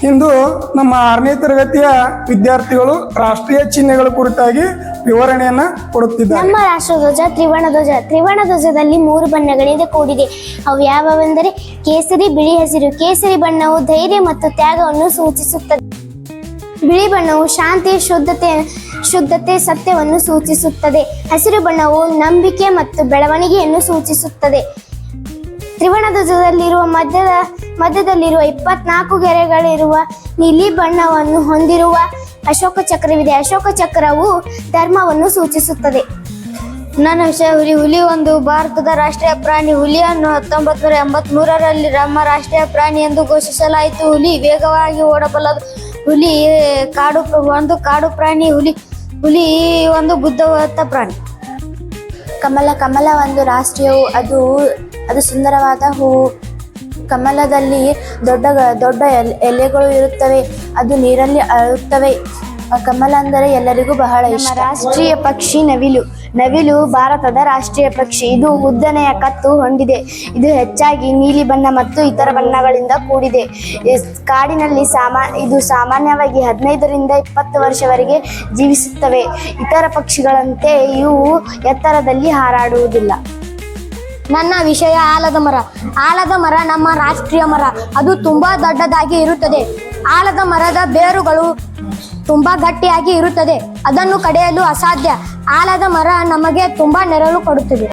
ಇಂದು ನಮ್ಮ 6ನೇ ತರಗತಿಯ ವಿದ್ಯಾರ್ಥಿಗಳು ರಾಷ್ಟ್ರೀಯ ಚಿಹ್ನೆಗಳ ಕುರಿತಾಗಿ ವಿವರಣೆಯನ್ನ ಕೊಡುತ್ತಿದ್ದಾರೆ. ನಮ್ಮ ರಾಷ್ಟ್ರಧ್ವಜ ತ್ರಿವರ್ಣ ಧ್ವಜ. ತ್ರಿವರ್ಣ ಧ್ವಜದಲ್ಲಿ 3 ಬಣ್ಣಗಳಿಂದ ಕೂಡಿದೆ. ಅವು ಯಾವುವೆಂದರೆ ಕೇಸರಿ, ಬಿಳಿ, ಹಸಿರು. ಕೇಸರಿ ಬಣ್ಣವು ಧೈರ್ಯ ಮತ್ತು ತ್ಯಾಗವನ್ನು ಸೂಚಿಸುತ್ತದೆ. ಬಿಳಿ ಬಣ್ಣವು ಶಾಂತಿ, ಶುದ್ಧತೆ, ಸತ್ಯವನ್ನು ಸೂಚಿಸುತ್ತದೆ. ಹಸಿರು ಬಣ್ಣವು ನಂಬಿಕೆ ಮತ್ತು ಬೆಳವಣಿಗೆಯನ್ನು ಸೂಚಿಸುತ್ತದೆ. ತ್ರಿವರ್ಣ ಧ್ವಜದಲ್ಲಿರುವ ಮಧ್ಯದಲ್ಲಿರುವ 24 ಗೆರೆಗಳಿರುವ ನೀಲಿ ಬಣ್ಣವನ್ನು ಹೊಂದಿರುವ ಅಶೋಕ ಚಕ್ರವಿದೆ. ಅಶೋಕ ಚಕ್ರವು ಧರ್ಮವನ್ನು ಸೂಚಿಸುತ್ತದೆ. ನನ್ನ ವಿಷಯ ಹುಲಿ. ಹುಲಿ ಒಂದು ಭಾರತದ ರಾಷ್ಟ್ರೀಯ ಪ್ರಾಣಿ. ಹುಲಿಯನ್ನು 1983ರಲ್ಲಿ ನಮ್ಮ ರಾಷ್ಟ್ರೀಯ ಪ್ರಾಣಿ ಎಂದು ಘೋಷಿಸಲಾಯಿತು. ಹುಲಿ ವೇಗವಾಗಿ ಓಡಬಲ್ಲದು. ಹುಲಿ ಕಾಡು ಪ್ರಾಣಿ. ಹುಲಿ ಒಂದು ಬುದ್ಧಿವಂತ ಪ್ರಾಣಿ. ಕಮಲ ಒಂದು ರಾಷ್ಟ್ರೀಯವು. ಅದು ಸುಂದರವಾದ ಹೂವು. ಕಮಲದಲ್ಲಿ ದೊಡ್ಡ ಎಲೆಗಳು ಇರುತ್ತವೆ. ಅದು ನೀರಲ್ಲಿ ಅರಳುತ್ತವೆ. ಕಮಲ ಅಂದರೆ ಎಲ್ಲರಿಗೂ ಬಹಳ ಇಷ್ಟ. ರಾಷ್ಟ್ರೀಯ ಪಕ್ಷಿ ನವಿಲು. ನವಿಲು ಭಾರತದ ರಾಷ್ಟ್ರೀಯ ಪಕ್ಷಿ. ಇದು ಉದ್ದನೆಯ ಕತ್ತು ಹೊಂದಿದೆ. ಇದು ಹೆಚ್ಚಾಗಿ ನೀಲಿ ಬಣ್ಣ ಮತ್ತು ಇತರ ಬಣ್ಣಗಳಿಂದ ಕೂಡಿದೆ. ಕಾಡಿನಲ್ಲಿ ಇದು ಸಾಮಾನ್ಯವಾಗಿ 15ರಿಂದ 20 ವರ್ಷವರೆಗೆ ಜೀವಿಸುತ್ತವೆ. ಇತರ ಪಕ್ಷಿಗಳಂತೆ ಇವು ಎತ್ತರದಲ್ಲಿ ಹಾರಾಡುವುದಿಲ್ಲ. ನನ್ನ ವಿಷಯ ಆಲದ ಮರ. ಆಲದ ಮರ ನಮ್ಮ ರಾಷ್ಟ್ರೀಯ ಮರ. ಅದು ತುಂಬಾ ದೊಡ್ಡದಾಗಿ ಇರುತ್ತದೆ. ಆಲದ ಮರದ ಬೇರುಗಳು ತುಂಬಾ ಗಟ್ಟಿಯಾಗಿ ಇರುತ್ತದೆ. ಅದನ್ನು ಕಡಿಯಲು ಅಸಾಧ್ಯ. ಆಲದ ಮರ ನಮಗೆ ತುಂಬಾ ನೆರಳು ಕೊಡುತ್ತದೆ.